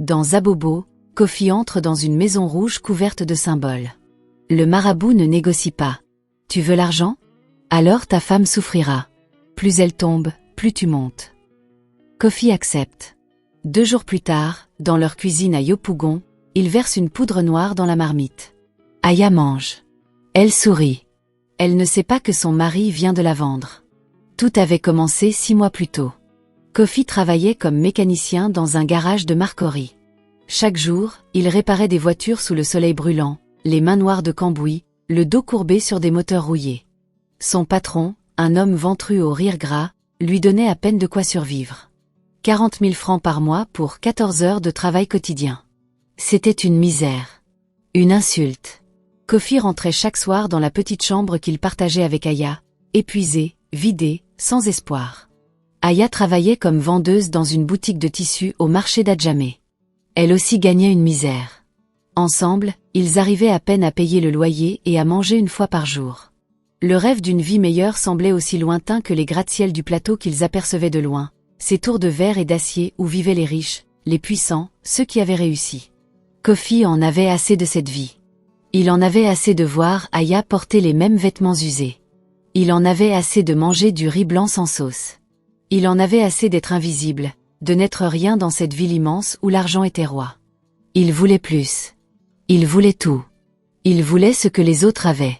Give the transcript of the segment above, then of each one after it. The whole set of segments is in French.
Dans Abobo, Kofi entre dans une maison rouge couverte de symboles. Le marabout ne négocie pas. Tu veux l'argent? Alors ta femme souffrira. Plus elle tombe, plus tu montes. Kofi accepte. 2 jours plus tard, dans leur cuisine à Yopougon, il verse une poudre noire dans la marmite. Aya mange. Elle sourit. Elle ne sait pas que son mari vient de la vendre. Tout avait commencé 6 mois plus tôt. Kofi travaillait comme mécanicien dans un garage de Marcory. Chaque jour, il réparait des voitures sous le soleil brûlant, les mains noires de cambouis, le dos courbé sur des moteurs rouillés. Son patron, un homme ventru au rire gras, lui donnait à peine de quoi survivre. 40 000 francs par mois pour 14 heures de travail quotidien. C'était une misère. Une insulte. Kofi rentrait chaque soir dans la petite chambre qu'il partageait avec Aya, épuisé, vidé, sans espoir. Aya travaillait comme vendeuse dans une boutique de tissus au marché d'Adjamé. Elle aussi gagnait une misère. Ensemble, ils arrivaient à peine à payer le loyer et à manger une fois par jour. Le rêve d'une vie meilleure semblait aussi lointain que les gratte-ciels du plateau qu'ils apercevaient de loin, ces tours de verre et d'acier où vivaient les riches, les puissants, ceux qui avaient réussi. Kofi en avait assez de cette vie. Il en avait assez de voir Aya porter les mêmes vêtements usés. Il en avait assez de manger du riz blanc sans sauce. Il en avait assez d'être invisible, de n'être rien dans cette ville immense où l'argent était roi. Il voulait plus. Il voulait tout. Il voulait ce que les autres avaient.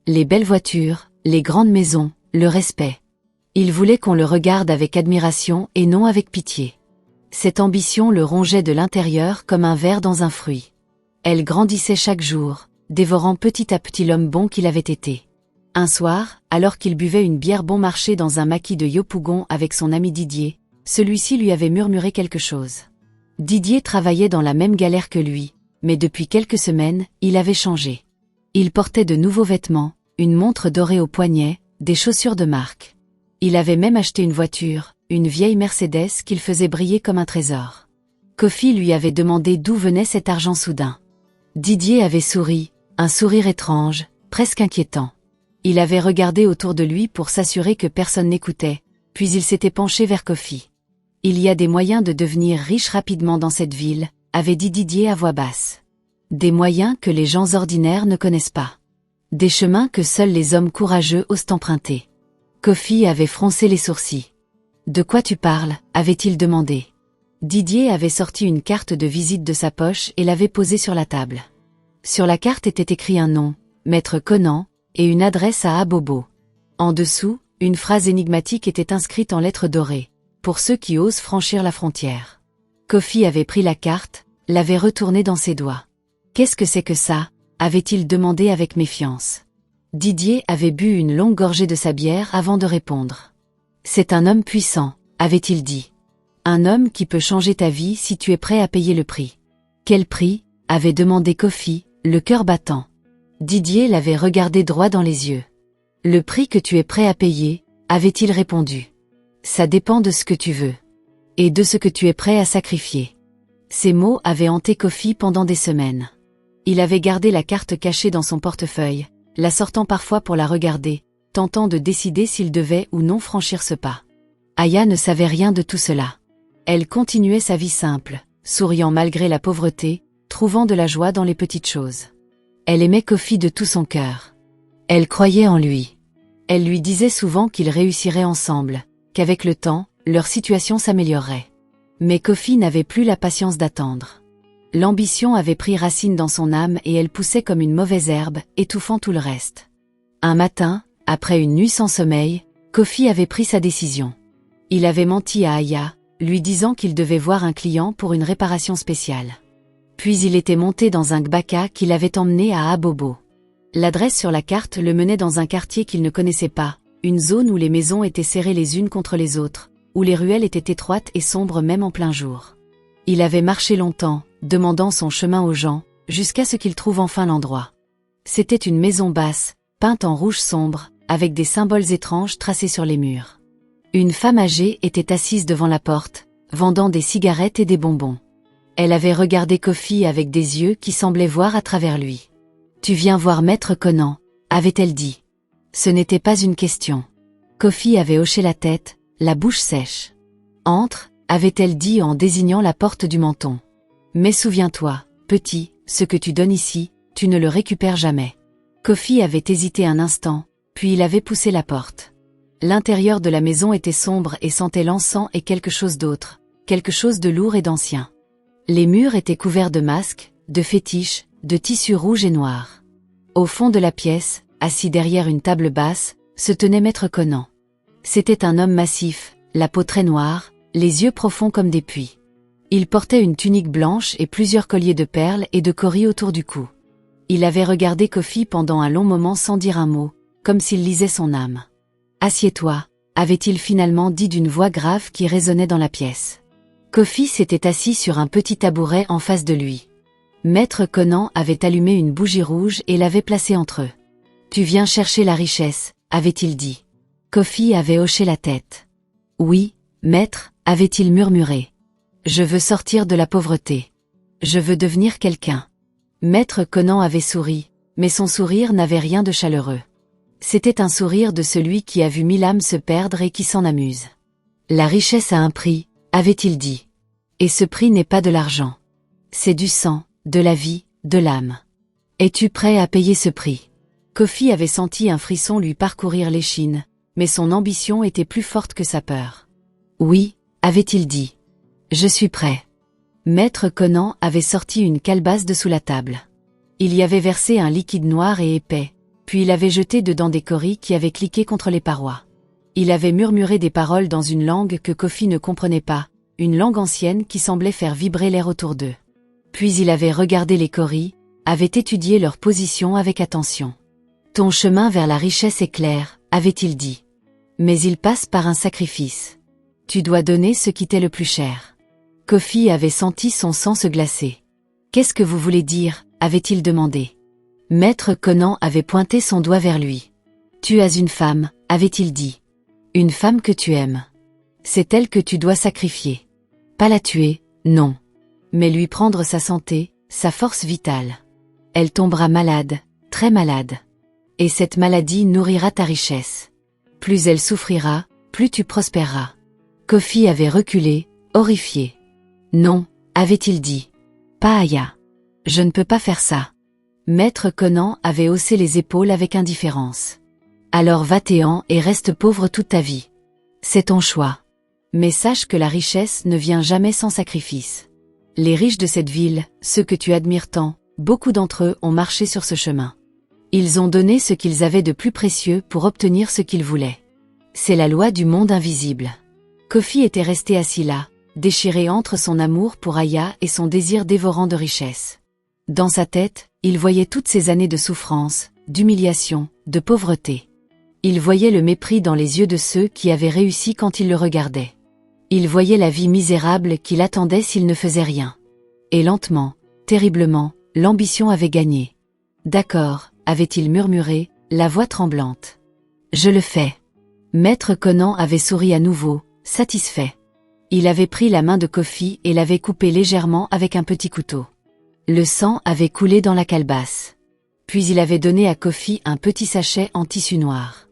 Les belles voitures, les grandes maisons, le respect. Il voulait qu'on le regarde avec admiration et non avec pitié. Cette ambition le rongeait de l'intérieur comme un ver dans un fruit. Elle grandissait chaque jour, dévorant petit à petit l'homme bon qu'il avait été. Un soir, alors qu'il buvait une bière bon marché dans un maquis de Yopougon avec son ami Didier, celui-ci lui avait murmuré quelque chose. Didier travaillait dans la même galère que lui, mais depuis quelques semaines, il avait changé. Il portait de nouveaux vêtements, une montre dorée au poignet, des chaussures de marque. Il avait même acheté une voiture, une vieille Mercedes qu'il faisait briller comme un trésor. Kofi lui avait demandé d'où venait cet argent soudain. Didier avait souri, un sourire étrange, presque inquiétant. Il avait regardé autour de lui pour s'assurer que personne n'écoutait, puis il s'était penché vers Kofi. Il y a des moyens de devenir riche rapidement dans cette ville, avait dit Didier à voix basse. Des moyens que les gens ordinaires ne connaissent pas. Des chemins que seuls les hommes courageux osent emprunter. Kofi avait froncé les sourcils. De quoi tu parles, avait-il demandé. Didier avait sorti une carte de visite de sa poche et l'avait posée sur la table. Sur la carte était écrit un nom, Maître Conan, et une adresse à Abobo. En dessous, une phrase énigmatique était inscrite en lettres dorées, pour ceux qui osent franchir la frontière. Kofi avait pris la carte, l'avait retournée dans ses doigts. Qu'est-ce que c'est que ça, avait-il demandé avec méfiance. Didier avait bu une longue gorgée de sa bière avant de répondre. C'est un homme puissant, avait-il dit. Un homme qui peut changer ta vie si tu es prêt à payer le prix. Quel prix, avait demandé Kofi, le cœur battant. Didier l'avait regardé droit dans les yeux. Le prix que tu es prêt à payer, avait-il répondu. Ça dépend de ce que tu veux. Et de ce que tu es prêt à sacrifier. Ces mots avaient hanté Kofi pendant des semaines. Il avait gardé la carte cachée dans son portefeuille, la sortant parfois pour la regarder, tentant de décider s'il devait ou non franchir ce pas. Aya ne savait rien de tout cela. Elle continuait sa vie simple, souriant malgré la pauvreté, trouvant de la joie dans les petites choses. Elle aimait Kofi de tout son cœur. Elle croyait en lui. Elle lui disait souvent qu'ils réussiraient ensemble, qu'avec le temps, leur situation s'améliorerait. Mais Kofi n'avait plus la patience d'attendre. L'ambition avait pris racine dans son âme et elle poussait comme une mauvaise herbe, étouffant tout le reste. Un matin, après une nuit sans sommeil, Kofi avait pris sa décision. Il avait menti à Aya, lui disant qu'il devait voir un client pour une réparation spéciale. Puis il était monté dans un gbaka qui l'avait emmené à Abobo. L'adresse sur la carte le menait dans un quartier qu'il ne connaissait pas, une zone où les maisons étaient serrées les unes contre les autres, où les ruelles étaient étroites et sombres même en plein jour. Il avait marché longtemps, demandant son chemin aux gens, jusqu'à ce qu'il trouve enfin l'endroit. C'était une maison basse, peinte en rouge sombre, avec des symboles étranges tracés sur les murs. Une femme âgée était assise devant la porte, vendant des cigarettes et des bonbons. Elle avait regardé Kofi avec des yeux qui semblaient voir à travers lui. « Tu viens voir Maître Conan », avait-elle dit. Ce n'était pas une question. Kofi avait hoché la tête, la bouche sèche. « Entre », avait-elle dit en désignant la porte du menton. Mais souviens-toi, petit, ce que tu donnes ici, tu ne le récupères jamais. Kofi avait hésité un instant, puis il avait poussé la porte. L'intérieur de la maison était sombre et sentait l'encens et quelque chose d'autre, quelque chose de lourd et d'ancien. Les murs étaient couverts de masques, de fétiches, de tissus rouges et noirs. Au fond de la pièce, assis derrière une table basse, se tenait Maître Conan. C'était un homme massif, la peau très noire, les yeux profonds comme des puits. Il portait une tunique blanche et plusieurs colliers de perles et de coris autour du cou. Il avait regardé Kofi pendant un long moment sans dire un mot, comme s'il lisait son âme. « Assieds-toi », avait-il finalement dit d'une voix grave qui résonnait dans la pièce. Kofi s'était assis sur un petit tabouret en face de lui. Maître Conan avait allumé une bougie rouge et l'avait placée entre eux. « Tu viens chercher la richesse », avait-il dit. Kofi avait hoché la tête. « Oui, maître », avait-il murmuré. « Je veux sortir de la pauvreté. Je veux devenir quelqu'un. » Maître Conan avait souri, mais son sourire n'avait rien de chaleureux. C'était un sourire de celui qui a vu 1000 âmes se perdre et qui s'en amuse. « La richesse a un prix », avait-il dit. « Et ce prix n'est pas de l'argent. C'est du sang, de la vie, de l'âme. Es-tu prêt à payer ce prix ?» Kofi avait senti un frisson lui parcourir l'échine, mais son ambition était plus forte que sa peur. « Oui », avait-il dit. « Je suis prêt. » Maître Conan avait sorti une calebasse de sous la table. Il y avait versé un liquide noir et épais, puis il avait jeté dedans des coris qui avaient cliqué contre les parois. Il avait murmuré des paroles dans une langue que Kofi ne comprenait pas, une langue ancienne qui semblait faire vibrer l'air autour d'eux. Puis il avait regardé les coris, avait étudié leur position avec attention. « Ton chemin vers la richesse est clair », avait-il dit. « Mais il passe par un sacrifice. Tu dois donner ce qui t'est le plus cher. » Kofi avait senti son sang se glacer. « Qu'est-ce que vous voulez dire ?» avait-il demandé. Maître Conan avait pointé son doigt vers lui. « Tu as une femme », avait-il dit. « Une femme que tu aimes. C'est elle que tu dois sacrifier. Pas la tuer, non. Mais lui prendre sa santé, sa force vitale. Elle tombera malade, très malade. Et cette maladie nourrira ta richesse. Plus elle souffrira, plus tu prospéreras. » Kofi avait reculé, horrifié. « Non », avait-il dit. « Pas Aya. Je ne peux pas faire ça. » Maître Conan avait haussé les épaules avec indifférence. « Alors va-t'en et reste pauvre toute ta vie. C'est ton choix. Mais sache que la richesse ne vient jamais sans sacrifice. Les riches de cette ville, ceux que tu admires tant, beaucoup d'entre eux ont marché sur ce chemin. Ils ont donné ce qu'ils avaient de plus précieux pour obtenir ce qu'ils voulaient. C'est la loi du monde invisible. » Kofi était resté assis là, déchiré entre son amour pour Aya et son désir dévorant de richesse. Dans sa tête, il voyait toutes ces années de souffrance, d'humiliation, de pauvreté. Il voyait le mépris dans les yeux de ceux qui avaient réussi quand il le regardait. Il voyait la vie misérable qui l'attendait s'il ne faisait rien. Et lentement, terriblement, l'ambition avait gagné. « D'accord », avait-il murmuré, la voix tremblante. « Je le fais. » Maître Conan avait souri à nouveau, satisfait. Il avait pris la main de Kofi et l'avait coupé légèrement avec un petit couteau. Le sang avait coulé dans la calebasse. Puis il avait donné à Kofi un petit sachet en tissu noir.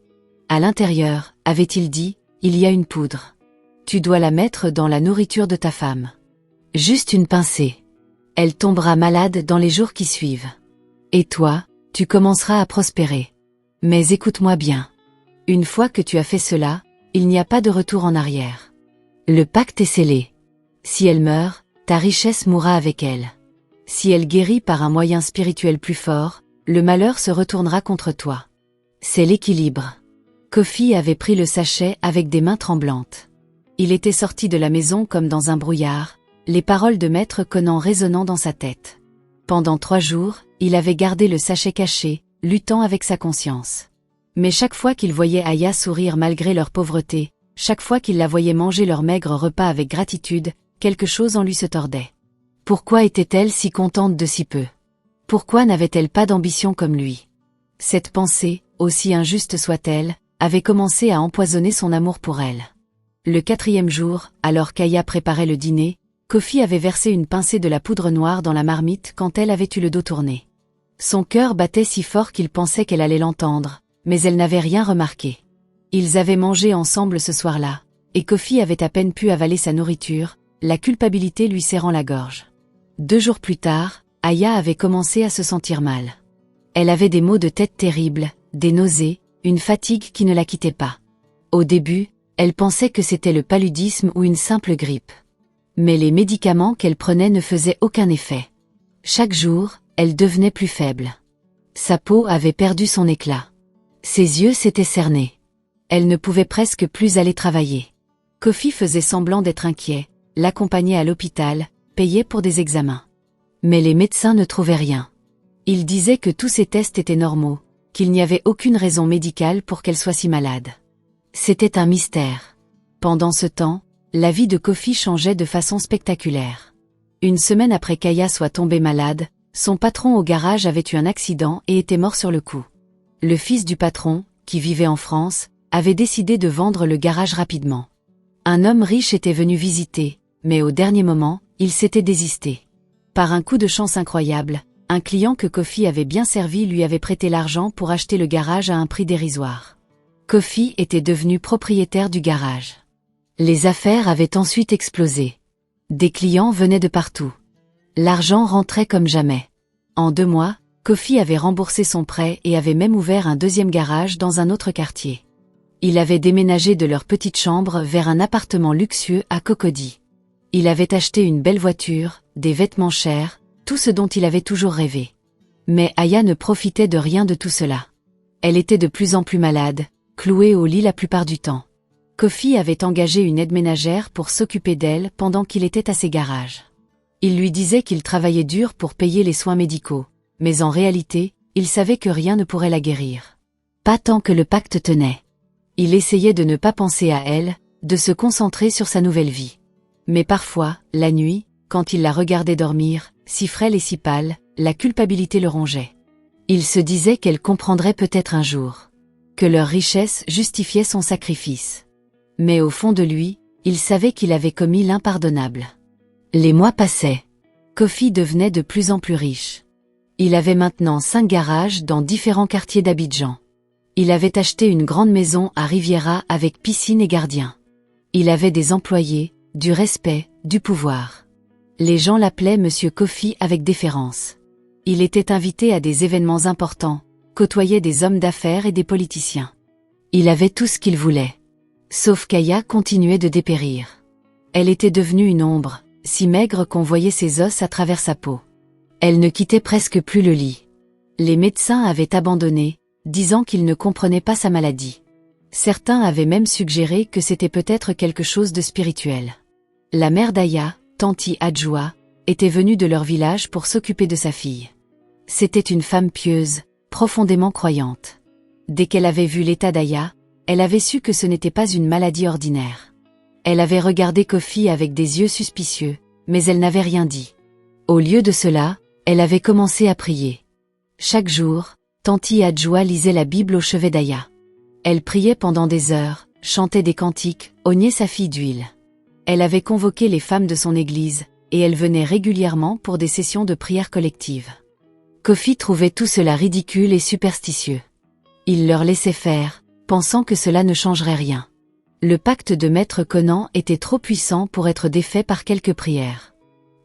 À l'intérieur, avait-il dit, il y a une poudre. Tu dois la mettre dans la nourriture de ta femme. Juste une pincée. Elle tombera malade dans les jours qui suivent. Et toi, tu commenceras à prospérer. Mais écoute-moi bien. Une fois que tu as fait cela, il n'y a pas de retour en arrière. Le pacte est scellé. Si elle meurt, ta richesse mourra avec elle. Si elle guérit par un moyen spirituel plus fort, le malheur se retournera contre toi. C'est l'équilibre. Kofi avait pris le sachet avec des mains tremblantes. Il était sorti de la maison comme dans un brouillard, les paroles de Maître Conan résonnant dans sa tête. Pendant 3 jours, il avait gardé le sachet caché, luttant avec sa conscience. Mais chaque fois qu'il voyait Aya sourire malgré leur pauvreté, chaque fois qu'il la voyait manger leur maigre repas avec gratitude, quelque chose en lui se tordait. Pourquoi était-elle si contente de si peu? Pourquoi n'avait-elle pas d'ambition comme lui? Cette pensée, aussi injuste soit-elle, avait commencé à empoisonner son amour pour elle. Le 4e jour, alors qu'Aya préparait le dîner, Kofi avait versé une pincée de la poudre noire dans la marmite quand elle avait eu le dos tourné. Son cœur battait si fort qu'il pensait qu'elle allait l'entendre, mais elle n'avait rien remarqué. Ils avaient mangé ensemble ce soir-là, et Kofi avait à peine pu avaler sa nourriture, la culpabilité lui serrant la gorge. 2 jours plus tard, Aya avait commencé à se sentir mal. Elle avait des maux de tête terribles, des nausées, une fatigue qui ne la quittait pas. Au début, elle pensait que c'était le paludisme ou une simple grippe. Mais les médicaments qu'elle prenait ne faisaient aucun effet. Chaque jour, elle devenait plus faible. Sa peau avait perdu son éclat. Ses yeux s'étaient cernés. Elle ne pouvait presque plus aller travailler. Kofi faisait semblant d'être inquiet, l'accompagnait à l'hôpital, payait pour des examens. Mais les médecins ne trouvaient rien. Ils disaient que tous ces tests étaient normaux, qu'il n'y avait aucune raison médicale pour qu'elle soit si malade. C'était un mystère. Pendant ce temps, la vie de Kofi changeait de façon spectaculaire. Une semaine après qu'Aya soit tombée malade, son patron au garage avait eu un accident et était mort sur le coup. Le fils du patron, qui vivait en France, avait décidé de vendre le garage rapidement. Un homme riche était venu visiter, mais au dernier moment, il s'était désisté. Par un coup de chance incroyable, un client que Kofi avait bien servi lui avait prêté l'argent pour acheter le garage à un prix dérisoire. Kofi était devenu propriétaire du garage. Les affaires avaient ensuite explosé. Des clients venaient de partout. L'argent rentrait comme jamais. En 2 mois, Kofi avait remboursé son prêt et avait même ouvert un deuxième garage dans un autre quartier. Il avait déménagé de leur petite chambre vers un appartement luxueux à Cocody. Il avait acheté une belle voiture, des vêtements chers, tout ce dont il avait toujours rêvé. Mais Aya ne profitait de rien de tout cela. Elle était de plus en plus malade, clouée au lit la plupart du temps. Kofi avait engagé une aide ménagère pour s'occuper d'elle pendant qu'il était à ses garages. Il lui disait qu'il travaillait dur pour payer les soins médicaux, mais en réalité, il savait que rien ne pourrait la guérir. Pas tant que le pacte tenait. Il essayait de ne pas penser à elle, de se concentrer sur sa nouvelle vie. Mais parfois, la nuit, quand il la regardait dormir, si frêle et si pâle, la culpabilité le rongeait. Il se disait qu'elle comprendrait peut-être un jour. Que leur richesse justifiait son sacrifice. Mais au fond de lui, il savait qu'il avait commis l'impardonnable. Les mois passaient. Kofi devenait de plus en plus riche. Il avait maintenant 5 garages dans différents quartiers d'Abidjan. Il avait acheté une grande maison à Riviera avec piscine et gardien. Il avait des employés, du respect, du pouvoir. Les gens l'appelaient Monsieur Kofi avec déférence. Il était invité à des événements importants, côtoyait des hommes d'affaires et des politiciens. Il avait tout ce qu'il voulait. Sauf qu'Aya continuait de dépérir. Elle était devenue une ombre, si maigre qu'on voyait ses os à travers sa peau. Elle ne quittait presque plus le lit. Les médecins avaient abandonné, disant qu'ils ne comprenaient pas sa maladie. Certains avaient même suggéré que c'était peut-être quelque chose de spirituel. La mère d'Aya, Tanti Adjoua, était venue de leur village pour s'occuper de sa fille. C'était une femme pieuse, profondément croyante. Dès qu'elle avait vu l'état d'Aya, elle avait su que ce n'était pas une maladie ordinaire. Elle avait regardé Kofi avec des yeux suspicieux, mais elle n'avait rien dit. Au lieu de cela, elle avait commencé à prier. Chaque jour, Tanti Adjoua lisait la Bible au chevet d'Aya. Elle priait pendant des heures, chantait des cantiques, oignait sa fille d'huile. Elle avait convoqué les femmes de son église, et elle venait régulièrement pour des sessions de prière collective. Kofi trouvait tout cela ridicule et superstitieux. Il leur laissait faire, pensant que cela ne changerait rien. Le pacte de Maître Conan était trop puissant pour être défait par quelques prières.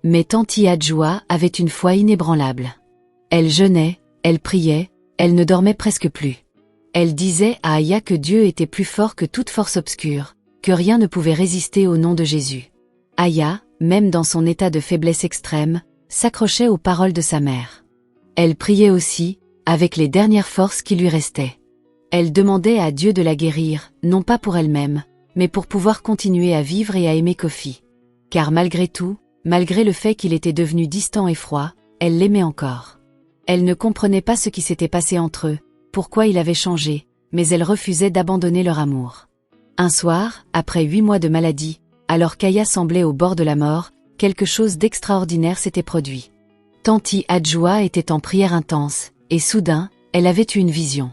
Mais Tanti Adjoua avait une foi inébranlable. Elle jeûnait, elle priait, elle ne dormait presque plus. Elle disait à Aya que Dieu était plus fort que toute force obscure, que rien ne pouvait résister au nom de Jésus. Aya, même dans son état de faiblesse extrême, s'accrochait aux paroles de sa mère. Elle priait aussi, avec les dernières forces qui lui restaient. Elle demandait à Dieu de la guérir, non pas pour elle-même, mais pour pouvoir continuer à vivre et à aimer Kofi. Car malgré tout, malgré le fait qu'il était devenu distant et froid, elle l'aimait encore. Elle ne comprenait pas ce qui s'était passé entre eux, pourquoi il avait changé, mais elle refusait d'abandonner leur amour. Un soir, après 8 mois de maladie, alors qu'Aya semblait au bord de la mort, quelque chose d'extraordinaire s'était produit. Tanti Adjoua était en prière intense, et soudain, elle avait eu une vision.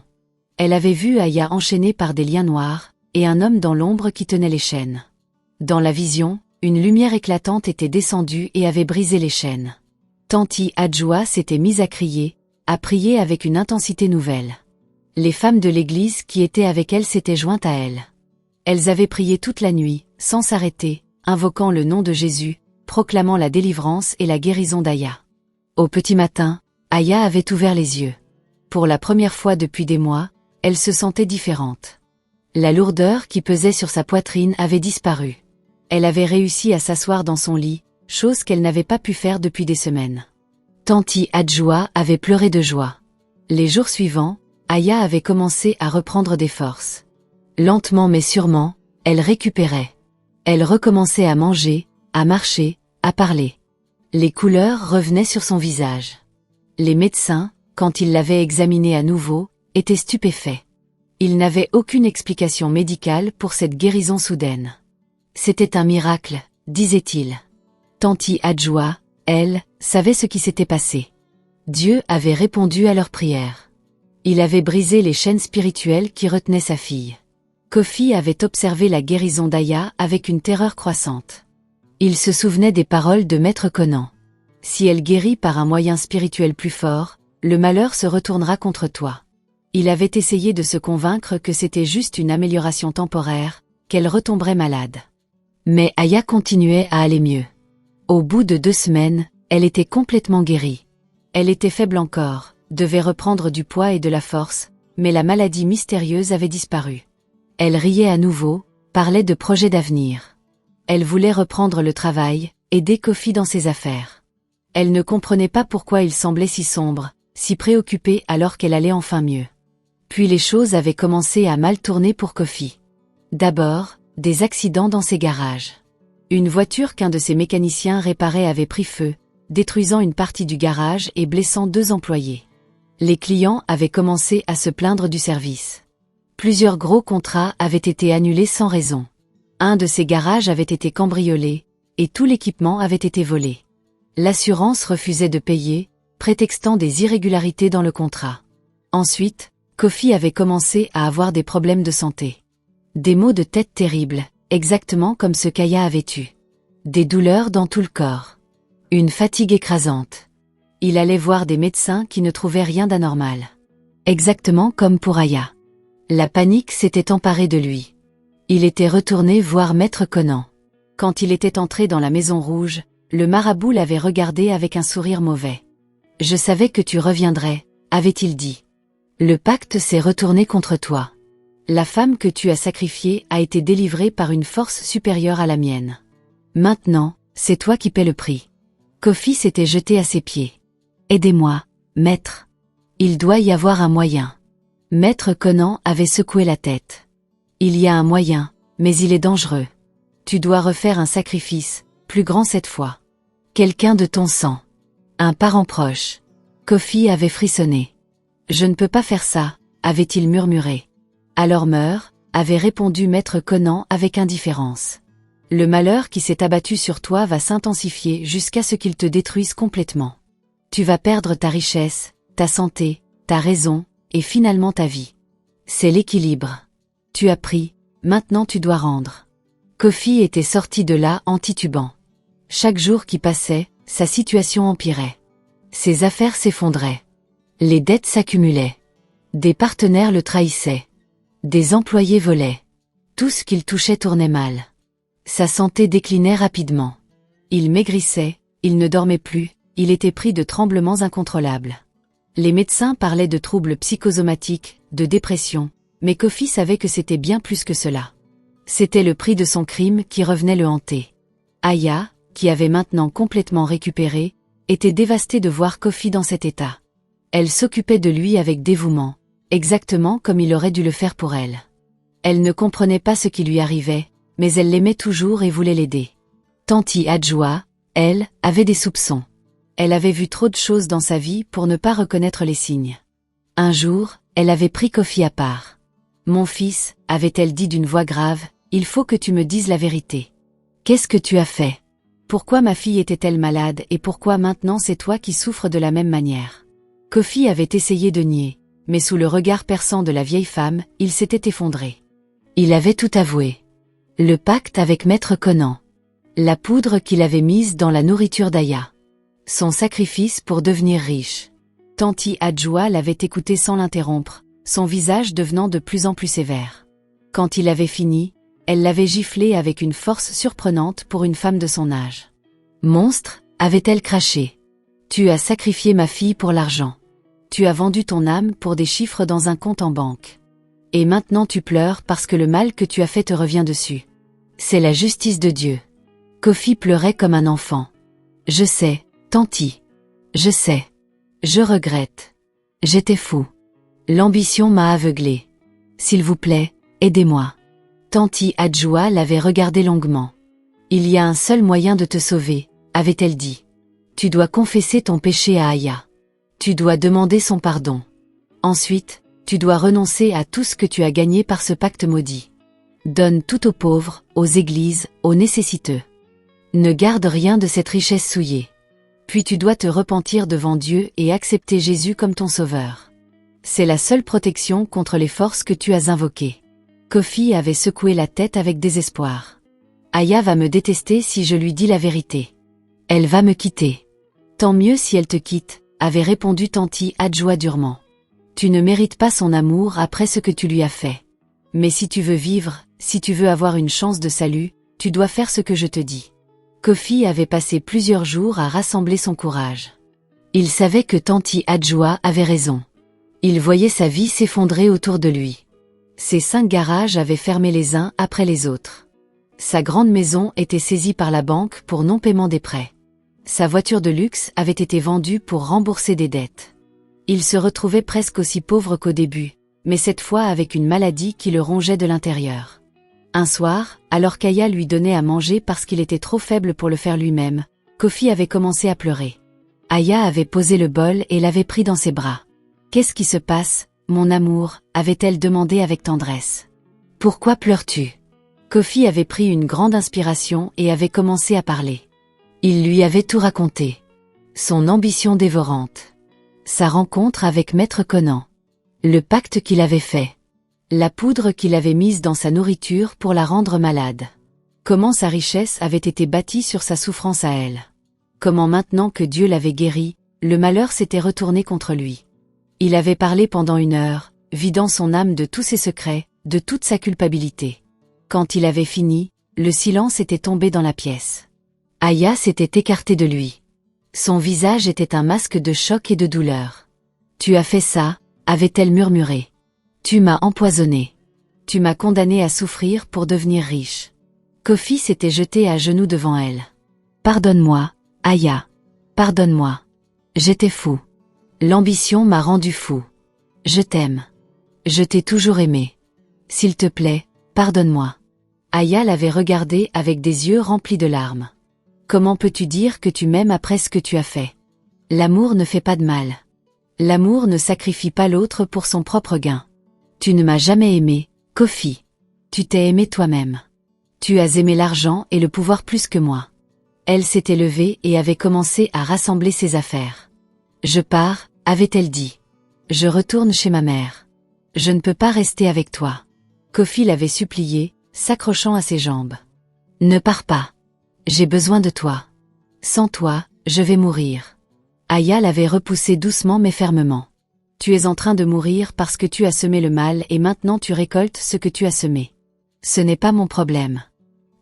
Elle avait vu Aya enchaînée par des liens noirs, et un homme dans l'ombre qui tenait les chaînes. Dans la vision, une lumière éclatante était descendue et avait brisé les chaînes. Tanti Adjoua s'était mise à crier avec une intensité nouvelle. Les femmes de l'église qui étaient avec elle s'étaient jointes à elle. Elles avaient prié toute la nuit, sans s'arrêter, invoquant le nom de Jésus, proclamant la délivrance et la guérison d'Aya. Au petit matin, Aya avait ouvert les yeux. Pour la première fois depuis des mois, elle se sentait différente. La lourdeur qui pesait sur sa poitrine avait disparu. Elle avait réussi à s'asseoir dans son lit, chose qu'elle n'avait pas pu faire depuis des semaines. Tanti Adjoa avait pleuré de joie. Les jours suivants, Aya avait commencé à reprendre des forces. Lentement mais sûrement, elle récupérait. Elle recommençait à manger, à marcher, à parler. Les couleurs revenaient sur son visage. Les médecins, quand ils l'avaient examinée à nouveau, étaient stupéfaits. Ils n'avaient aucune explication médicale pour cette guérison soudaine. C'était un miracle, disait-il. Tanti Adjoa, elle, savait ce qui s'était passé. Dieu avait répondu à leurs prières. Il avait brisé les chaînes spirituelles qui retenaient sa fille. Kofi avait observé la guérison d'Aya avec une terreur croissante. Il se souvenait des paroles de Maître Conan. Si elle guérit par un moyen spirituel plus fort, le malheur se retournera contre toi. Il avait essayé de se convaincre que c'était juste une amélioration temporaire, qu'elle retomberait malade. Mais Aya continuait à aller mieux. Au bout de 2 semaines, elle était complètement guérie. Elle était faible encore, devait reprendre du poids et de la force, mais la maladie mystérieuse avait disparu. Elle riait à nouveau, parlait de projets d'avenir. Elle voulait reprendre le travail, aider Kofi dans ses affaires. Elle ne comprenait pas pourquoi il semblait si sombre, si préoccupé alors qu'elle allait enfin mieux. Puis les choses avaient commencé à mal tourner pour Kofi. D'abord, des accidents dans ses garages. Une voiture qu'un de ses mécaniciens réparait avait pris feu, détruisant une partie du garage et blessant 2 employés. Les clients avaient commencé à se plaindre du service. Plusieurs gros contrats avaient été annulés sans raison. Un de ces garages avait été cambriolé, et tout l'équipement avait été volé. L'assurance refusait de payer, prétextant des irrégularités dans le contrat. Ensuite, Kofi avait commencé à avoir des problèmes de santé. Des maux de tête terribles, exactement comme ce qu'Aya avait eu. Des douleurs dans tout le corps. Une fatigue écrasante. Il allait voir des médecins qui ne trouvaient rien d'anormal. Exactement comme pour Aya. La panique s'était emparée de lui. Il était retourné voir Maître Conan. Quand il était entré dans la Maison Rouge, le marabout l'avait regardé avec un sourire mauvais. « Je savais que tu reviendrais », avait-il dit. « Le pacte s'est retourné contre toi. La femme que tu as sacrifiée a été délivrée par une force supérieure à la mienne. Maintenant, c'est toi qui paies le prix. » Kofi s'était jeté à ses pieds. « Aidez-moi, maître. Il doit y avoir un moyen. » Maître Conan avait secoué la tête. « Il y a un moyen, mais il est dangereux. Tu dois refaire un sacrifice, plus grand cette fois. Quelqu'un de ton sang. Un parent proche. » Kofi avait frissonné. « Je ne peux pas faire ça, » avait-il murmuré. « Alors meurs, » avait répondu Maître Conan avec indifférence. « Le malheur qui s'est abattu sur toi va s'intensifier jusqu'à ce qu'il te détruise complètement. Tu vas perdre ta richesse, ta santé, ta raison, et finalement ta vie. C'est l'équilibre. Tu as pris, maintenant tu dois rendre. » Kofi était sorti de là en titubant. Chaque jour qui passait, sa situation empirait. Ses affaires s'effondraient. Les dettes s'accumulaient. Des partenaires le trahissaient. Des employés volaient. Tout ce qu'il touchait tournait mal. Sa santé déclinait rapidement. Il maigrissait, il ne dormait plus, il était pris de tremblements incontrôlables. Les médecins parlaient de troubles psychosomatiques, de dépression, mais Kofi savait que c'était bien plus que cela. C'était le prix de son crime qui revenait le hanter. Aya, qui avait maintenant complètement récupéré, était dévastée de voir Kofi dans cet état. Elle s'occupait de lui avec dévouement, exactement comme il aurait dû le faire pour elle. Elle ne comprenait pas ce qui lui arrivait, mais elle l'aimait toujours et voulait l'aider. Tanti Adjoa, elle, avait des soupçons. Elle avait vu trop de choses dans sa vie pour ne pas reconnaître les signes. Un jour, elle avait pris Kofi à part. « Mon fils, » avait-elle dit d'une voix grave, « il faut que tu me dises la vérité. Qu'est-ce que tu as fait? Pourquoi ma fille était-elle malade et pourquoi maintenant c'est toi qui souffres de la même manière ?» Kofi avait essayé de nier, mais sous le regard perçant de la vieille femme, il s'était effondré. Il avait tout avoué. Le pacte avec Maître Conan. La poudre qu'il avait mise dans la nourriture d'Aya. Son sacrifice pour devenir riche. Tanti Adjoa l'avait écouté sans l'interrompre, son visage devenant de plus en plus sévère. Quand il avait fini, elle l'avait giflé avec une force surprenante pour une femme de son âge. Monstre, avait-elle craché. Tu as sacrifié ma fille pour l'argent. Tu as vendu ton âme pour des chiffres dans un compte en banque. Et maintenant tu pleures parce que le mal que tu as fait te revient dessus. C'est la justice de Dieu. Kofi pleurait comme un enfant. Je sais, Tanti. Je sais. Je regrette. J'étais fou. L'ambition m'a aveuglé. S'il vous plaît, aidez-moi. Tanti Adjoa l'avait regardé longuement. Il y a un seul moyen de te sauver, avait-elle dit. Tu dois confesser ton péché à Aya. Tu dois demander son pardon. Ensuite, tu dois renoncer à tout ce que tu as gagné par ce pacte maudit. Donne tout aux pauvres, aux églises, aux nécessiteux. Ne garde rien de cette richesse souillée. Puis tu dois te repentir devant Dieu et accepter Jésus comme ton sauveur. C'est la seule protection contre les forces que tu as invoquées. Kofi avait secoué la tête avec désespoir. Aya va me détester si je lui dis la vérité. Elle va me quitter. Tant mieux si elle te quitte, avait répondu Tanti Adjoa durement. Tu ne mérites pas son amour après ce que tu lui as fait. Mais si tu veux vivre, si tu veux avoir une chance de salut, tu dois faire ce que je te dis. Kofi avait passé plusieurs jours à rassembler son courage. Il savait que Tanti Adjoa avait raison. Il voyait sa vie s'effondrer autour de lui. Ses 5 garages avaient fermé les uns après les autres. Sa grande maison était saisie par la banque pour non-paiement des prêts. Sa voiture de luxe avait été vendue pour rembourser des dettes. Il se retrouvait presque aussi pauvre qu'au début, mais cette fois avec une maladie qui le rongeait de l'intérieur. Un soir, alors qu'Aya lui donnait à manger parce qu'il était trop faible pour le faire lui-même, Kofi avait commencé à pleurer. Aya avait posé le bol et l'avait pris dans ses bras. « Qu'est-ce qui se passe, mon amour ?» avait-elle demandé avec tendresse. « Pourquoi pleures-tu » Kofi avait pris une grande inspiration et avait commencé à parler. Il lui avait tout raconté. Son ambition dévorante. Sa rencontre avec Maître Conan. Le pacte qu'il avait fait. La poudre qu'il avait mise dans sa nourriture pour la rendre malade. Comment sa richesse avait été bâtie sur sa souffrance à elle. Comment maintenant que Dieu l'avait guéri, le malheur s'était retourné contre lui. Il avait parlé pendant 1 heure, vidant son âme de tous ses secrets, de toute sa culpabilité. Quand il avait fini, le silence était tombé dans la pièce. Aya s'était écartée de lui. Son visage était un masque de choc et de douleur. « Tu as fait ça » avait-elle murmuré. « Tu m'as empoisonné. Tu m'as condamné à souffrir pour devenir riche. » Kofi s'était jeté à genoux devant elle. « Pardonne-moi, Aya. Pardonne-moi. J'étais fou. L'ambition m'a rendu fou. Je t'aime. Je t'ai toujours aimé. S'il te plaît, pardonne-moi. » Aya l'avait regardé avec des yeux remplis de larmes. « Comment peux-tu dire que tu m'aimes après ce que tu as fait? L'amour ne fait pas de mal. L'amour ne sacrifie pas l'autre pour son propre gain. Tu ne m'as jamais aimé, Kofi. Tu t'es aimé toi-même. Tu as aimé l'argent et le pouvoir plus que moi. » Elle s'était levée et avait commencé à rassembler ses affaires. « Je pars » avait-elle dit. « Je retourne chez ma mère. Je ne peux pas rester avec toi. » Kofi l'avait supplié, s'accrochant à ses jambes. « Ne pars pas. J'ai besoin de toi. Sans toi, je vais mourir. » Aya l'avait repoussé doucement mais fermement. « Tu es en train de mourir parce que tu as semé le mal et maintenant tu récoltes ce que tu as semé. Ce n'est pas mon problème.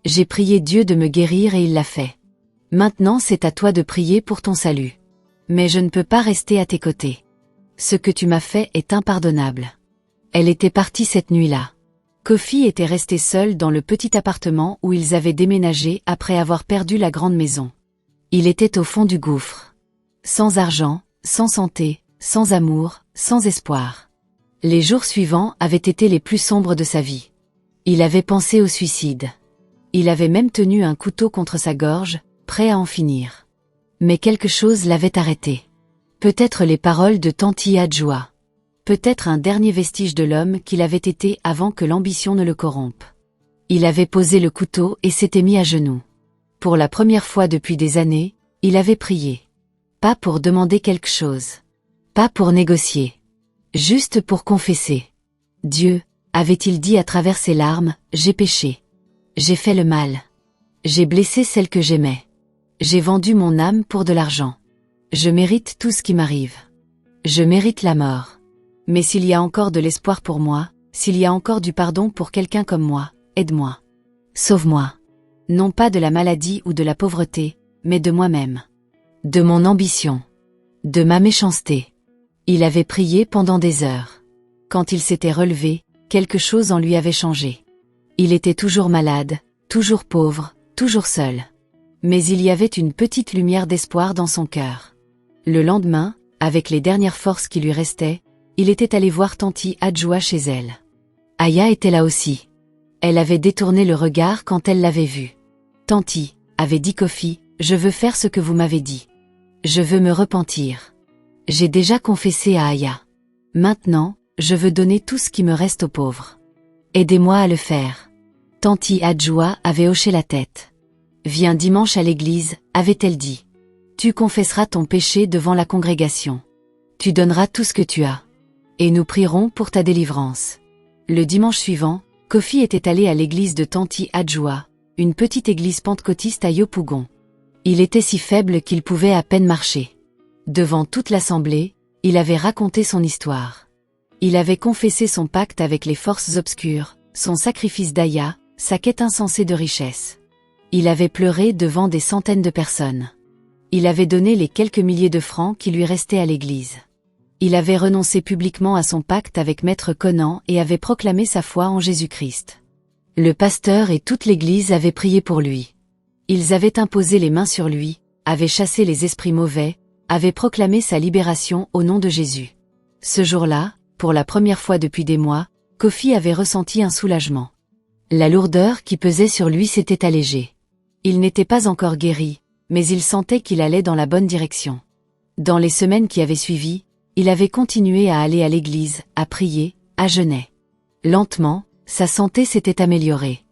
J'ai prié Dieu de me guérir et il l'a fait. Maintenant c'est à toi de prier pour ton salut. Mais je ne peux pas rester à tes côtés. Ce que tu m'as fait est impardonnable. » Elle était partie cette nuit-là. Kofi était resté seul dans le petit appartement où ils avaient déménagé après avoir perdu la grande maison. Il était au fond du gouffre. Sans argent, sans santé, sans amour, sans espoir. Les jours suivants avaient été les plus sombres de sa vie. Il avait pensé au suicide. Il avait même tenu un couteau contre sa gorge, prêt à en finir. Mais quelque chose l'avait arrêté. Peut-être les paroles de Tanti Adjoa. Peut-être un dernier vestige de l'homme qu'il avait été avant que l'ambition ne le corrompe. Il avait posé le couteau et s'était mis à genoux. Pour la première fois depuis des années, il avait prié. Pas pour demander quelque chose. Pas pour négocier. Juste pour confesser. Dieu, avait-il dit à travers ses larmes, j'ai péché. J'ai fait le mal. J'ai blessé celle que j'aimais. J'ai vendu mon âme pour de l'argent. Je mérite tout ce qui m'arrive. Je mérite la mort. Mais s'il y a encore de l'espoir pour moi, s'il y a encore du pardon pour quelqu'un comme moi, aide-moi. Sauve-moi. Non pas de la maladie ou de la pauvreté, mais de moi-même. De mon ambition. De ma méchanceté. Il avait prié pendant des heures. Quand il s'était relevé, quelque chose en lui avait changé. Il était toujours malade, toujours pauvre, toujours seul. Mais il y avait une petite lumière d'espoir dans son cœur. Le lendemain, avec les dernières forces qui lui restaient, il était allé voir Tanti Adjoua chez elle. Aya était là aussi. Elle avait détourné le regard quand elle l'avait vu. Tanti, avait dit Kofi, je veux faire ce que vous m'avez dit. Je veux me repentir. J'ai déjà confessé à Aya. Maintenant, je veux donner tout ce qui me reste aux pauvres. Aidez-moi à le faire. Tanti Adjoua avait hoché la tête. Viens dimanche à l'église, avait-elle dit. Tu confesseras ton péché devant la congrégation. Tu donneras tout ce que tu as. Et nous prierons pour ta délivrance. Le dimanche suivant, Kofi était allé à l'église de Tanti Adjoua, une petite église pentecôtiste à Yopougon. Il était si faible qu'il pouvait à peine marcher. Devant toute l'assemblée, il avait raconté son histoire. Il avait confessé son pacte avec les forces obscures, son sacrifice d'Aya, sa quête insensée de richesse. Il avait pleuré devant des centaines de personnes. Il avait donné les quelques milliers de francs qui lui restaient à l'église. Il avait renoncé publiquement à son pacte avec Maître Conan et avait proclamé sa foi en Jésus-Christ. Le pasteur et toute l'église avaient prié pour lui. Ils avaient imposé les mains sur lui, avaient chassé les esprits mauvais, avaient proclamé sa libération au nom de Jésus. Ce jour-là, pour la première fois depuis des mois, Kofi avait ressenti un soulagement. La lourdeur qui pesait sur lui s'était allégée. Il n'était pas encore guéri, mais il sentait qu'il allait dans la bonne direction. Dans les semaines qui avaient suivi, il avait continué à aller à l'église, à prier, à jeûner. Lentement, sa santé s'était améliorée.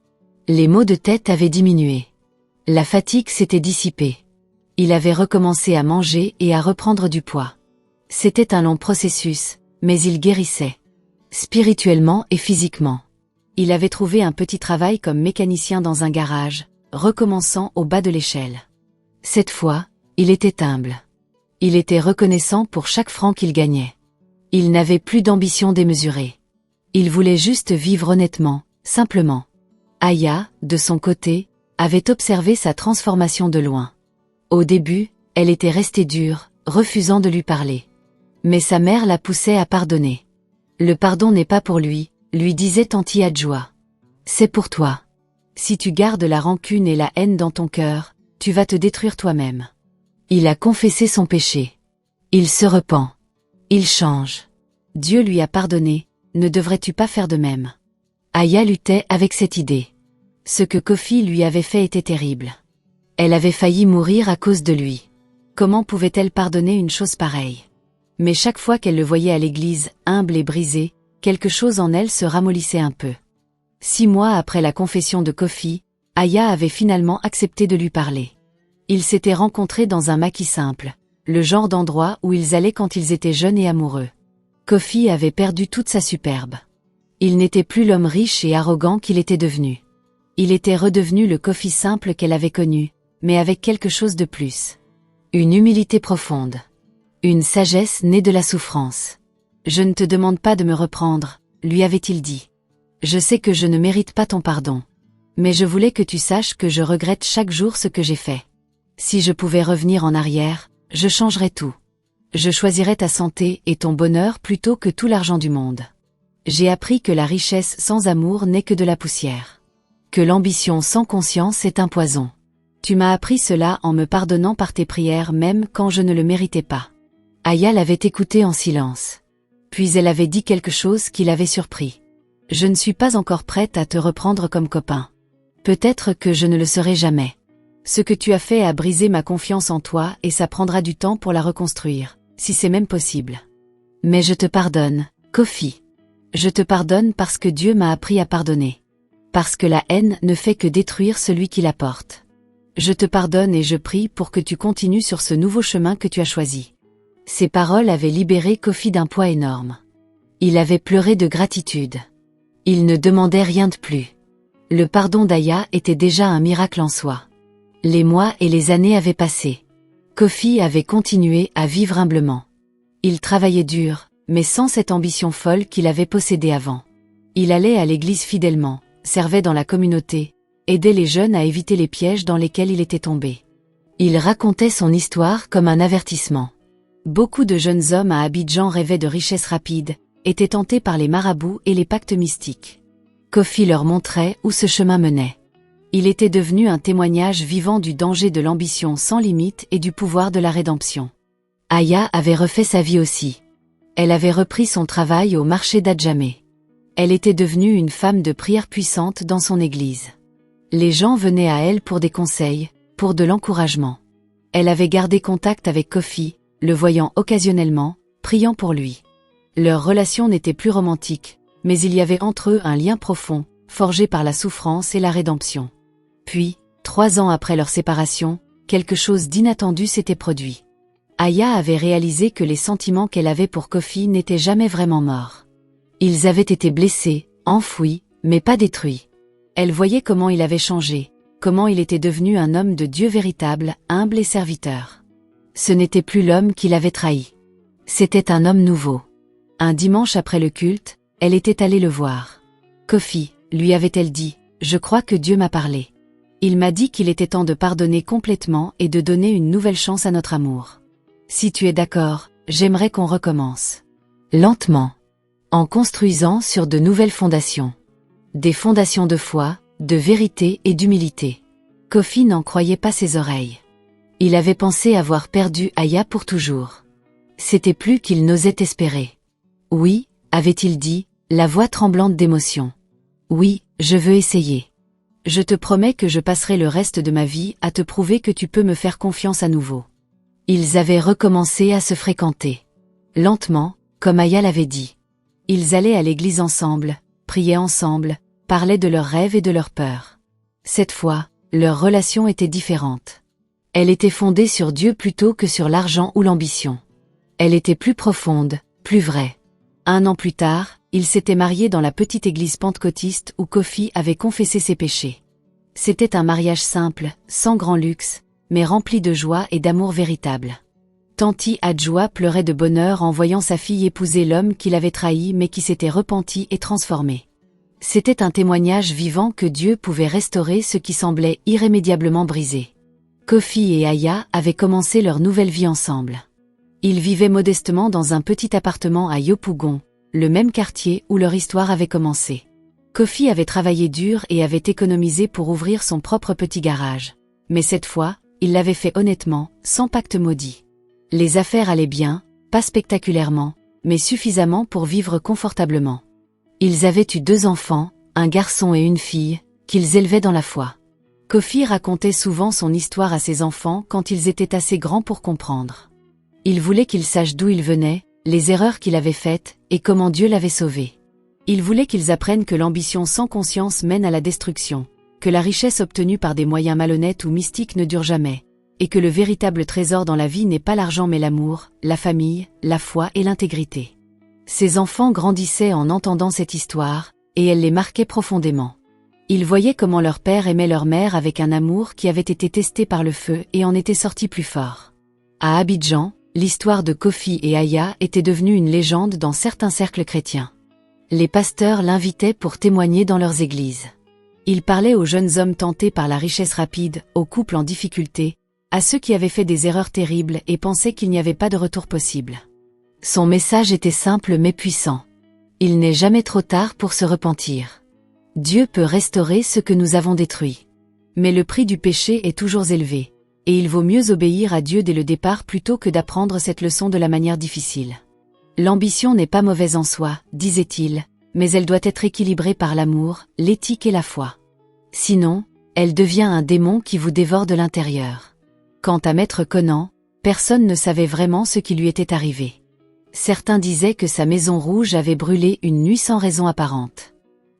Les maux de tête avaient diminué. La fatigue s'était dissipée. Il avait recommencé à manger et à reprendre du poids. C'était un long processus, mais il guérissait. Spirituellement et physiquement. Il avait trouvé un petit travail comme mécanicien dans un garage, recommençant au bas de l'échelle. Cette fois, il était humble. Il était reconnaissant pour chaque franc qu'il gagnait. Il n'avait plus d'ambition démesurée. Il voulait juste vivre honnêtement, simplement. Aya, de son côté, avait observé sa transformation de loin. Au début, elle était restée dure, refusant de lui parler. Mais sa mère la poussait à pardonner. Le pardon n'est pas pour lui, lui disait Tanti Adjoua. C'est pour toi. Si tu gardes la rancune et la haine dans ton cœur, tu vas te détruire toi-même. Il a confessé son péché. Il se repent. Il change. Dieu lui a pardonné, ne devrais-tu pas faire de même? Aya luttait avec cette idée. Ce que Kofi lui avait fait était terrible. Elle avait failli mourir à cause de lui. Comment pouvait-elle pardonner une chose pareille? Mais chaque fois qu'elle le voyait à l'église, humble et brisé, quelque chose en elle se ramollissait un peu. 6 mois après la confession de Kofi, Aya avait finalement accepté de lui parler. Ils s'étaient rencontrés dans un maquis simple, le genre d'endroit où ils allaient quand ils étaient jeunes et amoureux. Kofi avait perdu toute sa superbe. Il n'était plus l'homme riche et arrogant qu'il était devenu. Il était redevenu le Kofi simple qu'elle avait connu, mais avec quelque chose de plus. Une humilité profonde. Une sagesse née de la souffrance. « Je ne te demande pas de me reprendre », lui avait-il dit. « Je sais que je ne mérite pas ton pardon. Mais je voulais que tu saches que je regrette chaque jour ce que j'ai fait. Si je pouvais revenir en arrière, je changerais tout. Je choisirais ta santé et ton bonheur plutôt que tout l'argent du monde. J'ai appris que la richesse sans amour n'est que de la poussière. Que l'ambition sans conscience est un poison. Tu m'as appris cela en me pardonnant par tes prières même quand je ne le méritais pas. » Aya l'avait écouté en silence. Puis elle avait dit quelque chose qui l'avait surpris. « Je ne suis pas encore prête à te reprendre comme copain. Peut-être que je ne le serai jamais. Ce que tu as fait a brisé ma confiance en toi et ça prendra du temps pour la reconstruire, si c'est même possible. Mais je te pardonne, Kofi. Je te pardonne parce que Dieu m'a appris à pardonner. Parce que la haine ne fait que détruire celui qui la porte. Je te pardonne et je prie pour que tu continues sur ce nouveau chemin que tu as choisi. » Ces paroles avaient libéré Kofi d'un poids énorme. Il avait pleuré de gratitude. Il ne demandait rien de plus. Le pardon d'Aya était déjà un miracle en soi. Les mois et les années avaient passé. Kofi avait continué à vivre humblement. Il travaillait dur, mais sans cette ambition folle qu'il avait possédée avant. Il allait à l'église fidèlement, servait dans la communauté, aidait les jeunes à éviter les pièges dans lesquels il était tombé. Il racontait son histoire comme un avertissement. Beaucoup de jeunes hommes à Abidjan rêvaient de richesses rapides, étaient tentés par les marabouts et les pactes mystiques. Kofi leur montrait où ce chemin menait. Il était devenu un témoignage vivant du danger de l'ambition sans limite et du pouvoir de la rédemption. Aya avait refait sa vie aussi. Elle avait repris son travail au marché d'Adjamé. Elle était devenue une femme de prière puissante dans son église. Les gens venaient à elle pour des conseils, pour de l'encouragement. Elle avait gardé contact avec Kofi, le voyant occasionnellement, priant pour lui. Leur relation n'était plus romantique, mais il y avait entre eux un lien profond, forgé par la souffrance et la rédemption. Puis, 3 ans après leur séparation, quelque chose d'inattendu s'était produit. Aya avait réalisé que les sentiments qu'elle avait pour Kofi n'étaient jamais vraiment morts. Ils avaient été blessés, enfouis, mais pas détruits. Elle voyait comment il avait changé, comment il était devenu un homme de Dieu véritable, humble et serviteur. Ce n'était plus l'homme qui l'avait trahi. C'était un homme nouveau. Un dimanche après le culte, elle était allée le voir. « Kofi », lui avait-elle dit, « je crois que Dieu m'a parlé. Il m'a dit qu'il était temps de pardonner complètement et de donner une nouvelle chance à notre amour. Si tu es d'accord, j'aimerais qu'on recommence. Lentement. En construisant sur de nouvelles fondations. Des fondations de foi, de vérité et d'humilité. » Kofi n'en croyait pas ses oreilles. Il avait pensé avoir perdu Aya pour toujours. C'était plus qu'il n'osait espérer. « Oui », avait-il dit, la voix tremblante d'émotion. « Oui, je veux essayer. Je te promets que je passerai le reste de ma vie à te prouver que tu peux me faire confiance à nouveau. » Ils avaient recommencé à se fréquenter. Lentement, comme Aya l'avait dit. Ils allaient à l'église ensemble, priaient ensemble, parlaient de leurs rêves et de leurs peurs. Cette fois, leur relation était différente. Elle était fondée sur Dieu plutôt que sur l'argent ou l'ambition. Elle était plus profonde, plus vraie. 1 an plus tard, ils s'étaient mariés dans la petite église pentecôtiste où Kofi avait confessé ses péchés. C'était un mariage simple, sans grand luxe, mais rempli de joie et d'amour véritable. Tanti Adjoa pleurait de bonheur en voyant sa fille épouser l'homme qui l'avait trahi mais qui s'était repenti et transformé. C'était un témoignage vivant que Dieu pouvait restaurer ce qui semblait irrémédiablement brisé. Kofi et Aya avaient commencé leur nouvelle vie ensemble. Ils vivaient modestement dans un petit appartement à Yopougon, le même quartier où leur histoire avait commencé. Kofi avait travaillé dur et avait économisé pour ouvrir son propre petit garage. Mais cette fois, il l'avait fait honnêtement, sans pacte maudit. Les affaires allaient bien, pas spectaculairement, mais suffisamment pour vivre confortablement. Ils avaient eu 2 enfants, un garçon et une fille, qu'ils élevaient dans la foi. Kofi racontait souvent son histoire à ses enfants quand ils étaient assez grands pour comprendre. Il voulait qu'ils sachent d'où ils venaient, les erreurs qu'il avait faites, et comment Dieu l'avait sauvé. Il voulait qu'ils apprennent que l'ambition sans conscience mène à la destruction, que la richesse obtenue par des moyens malhonnêtes ou mystiques ne dure jamais, et que le véritable trésor dans la vie n'est pas l'argent mais l'amour, la famille, la foi et l'intégrité. Ses enfants grandissaient en entendant cette histoire, et elle les marquait profondément. Ils voyaient comment leur père aimait leur mère avec un amour qui avait été testé par le feu et en était sorti plus fort. À Abidjan, l'histoire de Kofi et Aya était devenue une légende dans certains cercles chrétiens. Les pasteurs l'invitaient pour témoigner dans leurs églises. Il parlait aux jeunes hommes tentés par la richesse rapide, aux couples en difficulté, à ceux qui avaient fait des erreurs terribles et pensaient qu'il n'y avait pas de retour possible. Son message était simple mais puissant. Il n'est jamais trop tard pour se repentir. Dieu peut restaurer ce que nous avons détruit. Mais le prix du péché est toujours élevé, et il vaut mieux obéir à Dieu dès le départ plutôt que d'apprendre cette leçon de la manière difficile. L'ambition n'est pas mauvaise en soi, disait-il, mais elle doit être équilibrée par l'amour, l'éthique et la foi. Sinon, elle devient un démon qui vous dévore de l'intérieur. Quant à Maître Conan, personne ne savait vraiment ce qui lui était arrivé. Certains disaient que sa maison rouge avait brûlé une nuit sans raison apparente.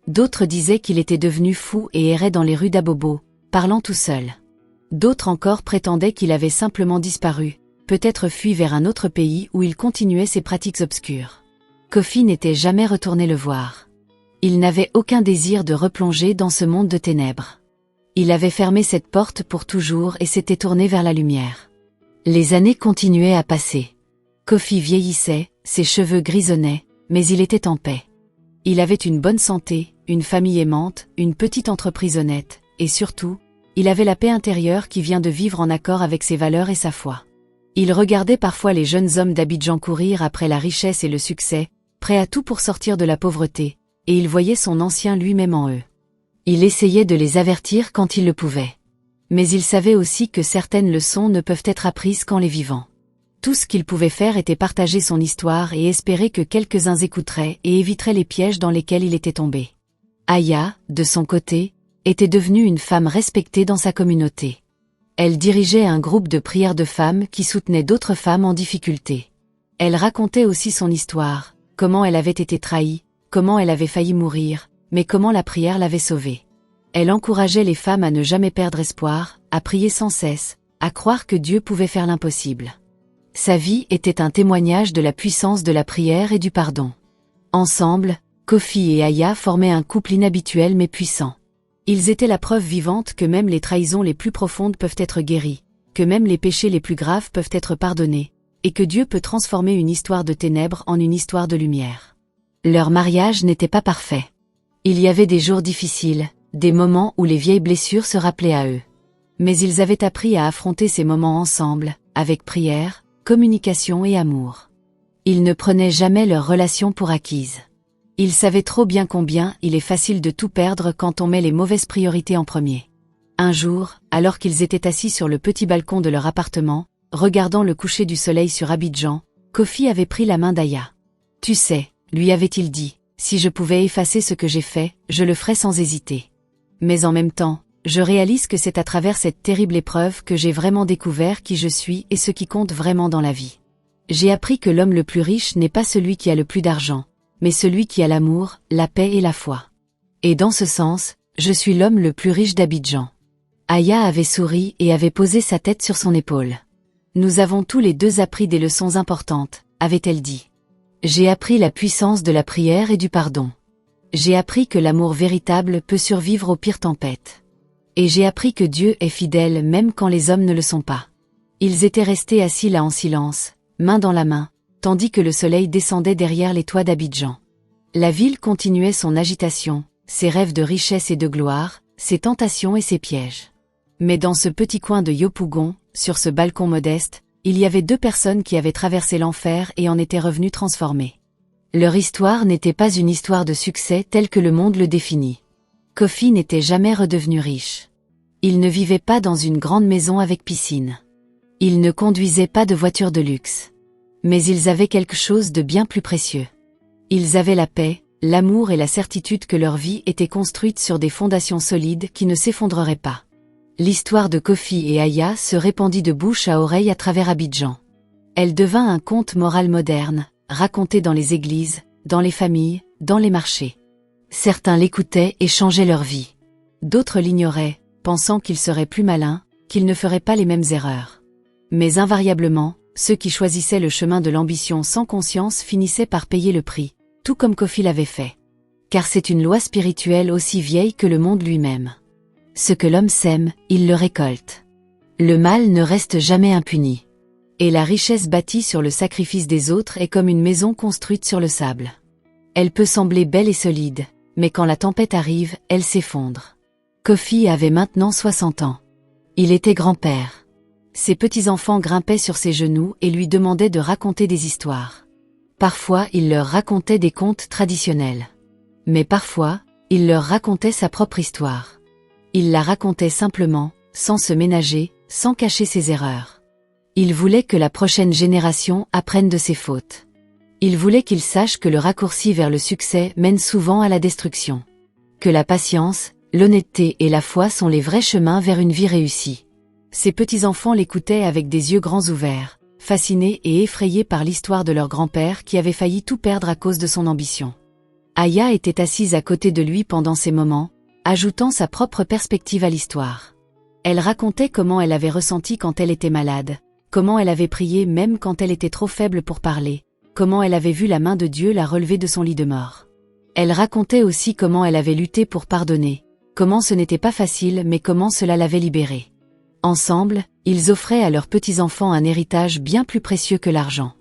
D'autres disaient qu'il était devenu fou et errait dans les rues d'Abobo, parlant tout seul. D'autres encore prétendaient qu'il avait simplement disparu, peut-être fui vers un autre pays où il continuait ses pratiques obscures. Kofi n'était jamais retourné le voir. Il n'avait aucun désir de replonger dans ce monde de ténèbres. Il avait fermé cette porte pour toujours et s'était tourné vers la lumière. Les années continuaient à passer. Kofi vieillissait, ses cheveux grisonnaient, mais il était en paix. Il avait une bonne santé, une famille aimante, une petite entreprise honnête, et surtout, il avait la paix intérieure qui vient de vivre en accord avec ses valeurs et sa foi. Il regardait parfois les jeunes hommes d'Abidjan courir après la richesse et le succès, prêts à tout pour sortir de la pauvreté, et il voyait son ancien lui-même en eux. Il essayait de les avertir quand il le pouvait. Mais il savait aussi que certaines leçons ne peuvent être apprises qu'en les vivant. Tout ce qu'il pouvait faire était partager son histoire et espérer que quelques-uns écouteraient et éviteraient les pièges dans lesquels il était tombé. Aya, de son côté, était devenue une femme respectée dans sa communauté. Elle dirigeait un groupe de prières de femmes qui soutenaient d'autres femmes en difficulté. Elle racontait aussi son histoire, comment elle avait été trahie, comment elle avait failli mourir, mais comment la prière l'avait sauvée. Elle encourageait les femmes à ne jamais perdre espoir, à prier sans cesse, à croire que Dieu pouvait faire l'impossible. Sa vie était un témoignage de la puissance de la prière et du pardon. Ensemble, Kofi et Aya formaient un couple inhabituel mais puissant. Ils étaient la preuve vivante que même les trahisons les plus profondes peuvent être guéries, que même les péchés les plus graves peuvent être pardonnés, et que Dieu peut transformer une histoire de ténèbres en une histoire de lumière. Leur mariage n'était pas parfait. Il y avait des jours difficiles, des moments où les vieilles blessures se rappelaient à eux. Mais ils avaient appris à affronter ces moments ensemble, avec prière, communication et amour. Ils ne prenaient jamais leur relation pour acquise. Ils savaient trop bien combien il est facile de tout perdre quand on met les mauvaises priorités en premier. Un jour, alors qu'ils étaient assis sur le petit balcon de leur appartement, regardant le coucher du soleil sur Abidjan, Kofi avait pris la main d'Aya. « Tu sais, lui avait-il dit, si je pouvais effacer ce que j'ai fait, je le ferais sans hésiter. Mais en même temps, je réalise que c'est à travers cette terrible épreuve que j'ai vraiment découvert qui je suis et ce qui compte vraiment dans la vie. J'ai appris que l'homme le plus riche n'est pas celui qui a le plus d'argent, mais celui qui a l'amour, la paix et la foi. Et dans ce sens, je suis l'homme le plus riche d'Abidjan. » Aya avait souri et avait posé sa tête sur son épaule. « Nous avons tous les deux appris des leçons importantes, » avait-elle dit. « J'ai appris la puissance de la prière et du pardon. J'ai appris que l'amour véritable peut survivre aux pires tempêtes. Et j'ai appris que Dieu est fidèle même quand les hommes ne le sont pas. » Ils étaient restés assis là en silence, main dans la main, tandis que le soleil descendait derrière les toits d'Abidjan. La ville continuait son agitation, ses rêves de richesse et de gloire, ses tentations et ses pièges. Mais dans ce petit coin de Yopougon, sur ce balcon modeste, il y avait deux personnes qui avaient traversé l'enfer et en étaient revenues transformées. Leur histoire n'était pas une histoire de succès telle que le monde le définit. Kofi n'était jamais redevenu riche. Il ne vivait pas dans une grande maison avec piscine. Il ne conduisait pas de voiture de luxe. Mais ils avaient quelque chose de bien plus précieux. Ils avaient la paix, l'amour et la certitude que leur vie était construite sur des fondations solides qui ne s'effondreraient pas. L'histoire de Kofi et Aya se répandit de bouche à oreille à travers Abidjan. Elle devint un conte moral moderne, raconté dans les églises, dans les familles, dans les marchés. Certains l'écoutaient et changeaient leur vie. D'autres l'ignoraient, pensant qu'ils seraient plus malins, qu'ils ne feraient pas les mêmes erreurs. Mais invariablement, ceux qui choisissaient le chemin de l'ambition sans conscience finissaient par payer le prix, tout comme Kofi l'avait fait. Car c'est une loi spirituelle aussi vieille que le monde lui-même. Ce que l'homme sème, il le récolte. Le mal ne reste jamais impuni. Et la richesse bâtie sur le sacrifice des autres est comme une maison construite sur le sable. Elle peut sembler belle et solide, mais quand la tempête arrive, elle s'effondre. Kofi avait maintenant 60 ans. Il était grand-père. Ses petits-enfants grimpaient sur ses genoux et lui demandaient de raconter des histoires. Parfois, il leur racontait des contes traditionnels. Mais parfois, il leur racontait sa propre histoire. Il la racontait simplement, sans se ménager, sans cacher ses erreurs. Il voulait que la prochaine génération apprenne de ses fautes. Il voulait qu'ils sachent que le raccourci vers le succès mène souvent à la destruction. Que la patience, l'honnêteté et la foi sont les vrais chemins vers une vie réussie. Ses petits-enfants l'écoutaient avec des yeux grands ouverts, fascinés et effrayés par l'histoire de leur grand-père qui avait failli tout perdre à cause de son ambition. Aya était assise à côté de lui pendant ces moments, ajoutant sa propre perspective à l'histoire. Elle racontait comment elle avait ressenti quand elle était malade, comment elle avait prié même quand elle était trop faible pour parler, comment elle avait vu la main de Dieu la relever de son lit de mort. Elle racontait aussi comment elle avait lutté pour pardonner, comment ce n'était pas facile mais comment cela l'avait libérée. Ensemble, ils offraient à leurs petits-enfants un héritage bien plus précieux que l'argent.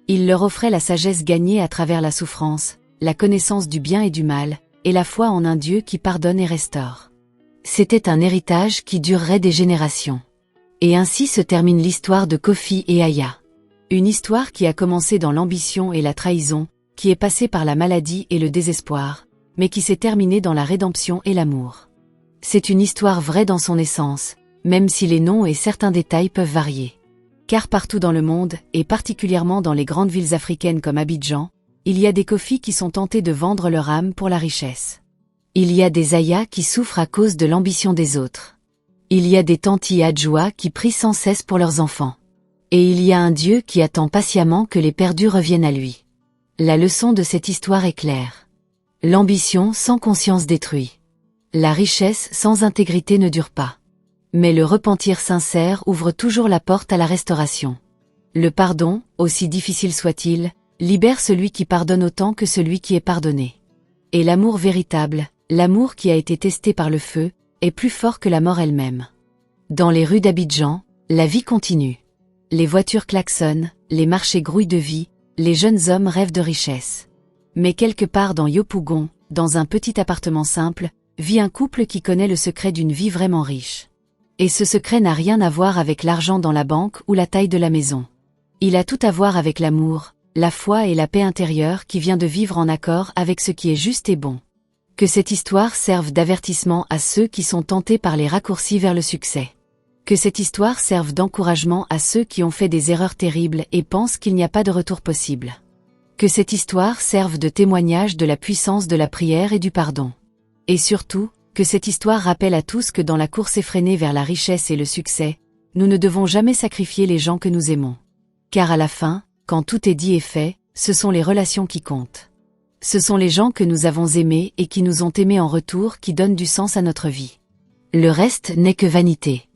Ils leur offraient la sagesse gagnée à travers la souffrance, la connaissance du bien et du mal, et la foi en un Dieu qui pardonne et restaure. C'était un héritage qui durerait des générations. Et ainsi se termine l'histoire de Kofi et Aya. Une histoire qui a commencé dans l'ambition et la trahison, qui est passée par la maladie et le désespoir, mais qui s'est terminée dans la rédemption et l'amour. C'est une histoire vraie dans son essence, même si les noms et certains détails peuvent varier. Car partout dans le monde, et particulièrement dans les grandes villes africaines comme Abidjan, il y a des Kofi qui sont tentés de vendre leur âme pour la richesse. Il y a des Aya qui souffrent à cause de l'ambition des autres. Il y a des Tanti Adjoua qui prient sans cesse pour leurs enfants. Et il y a un Dieu qui attend patiemment que les perdus reviennent à lui. La leçon de cette histoire est claire. L'ambition sans conscience détruit. La richesse sans intégrité ne dure pas. Mais le repentir sincère ouvre toujours la porte à la restauration. Le pardon, aussi difficile soit-il, libère celui qui pardonne autant que celui qui est pardonné. Et l'amour véritable, l'amour qui a été testé par le feu, est plus fort que la mort elle-même. Dans les rues d'Abidjan, la vie continue. Les voitures klaxonnent, les marchés grouillent de vie, les jeunes hommes rêvent de richesse. Mais quelque part dans Yopougon, dans un petit appartement simple, vit un couple qui connaît le secret d'une vie vraiment riche. Et ce secret n'a rien à voir avec l'argent dans la banque ou la taille de la maison. Il a tout à voir avec l'amour, la foi et la paix intérieure qui vient de vivre en accord avec ce qui est juste et bon. Que cette histoire serve d'avertissement à ceux qui sont tentés par les raccourcis vers le succès. Que cette histoire serve d'encouragement à ceux qui ont fait des erreurs terribles et pensent qu'il n'y a pas de retour possible. Que cette histoire serve de témoignage de la puissance de la prière et du pardon. Et surtout, que cette histoire rappelle à tous que dans la course effrénée vers la richesse et le succès, nous ne devons jamais sacrifier les gens que nous aimons. Car à la fin, quand tout est dit et fait, ce sont les relations qui comptent. Ce sont les gens que nous avons aimés et qui nous ont aimés en retour qui donnent du sens à notre vie. Le reste n'est que vanité.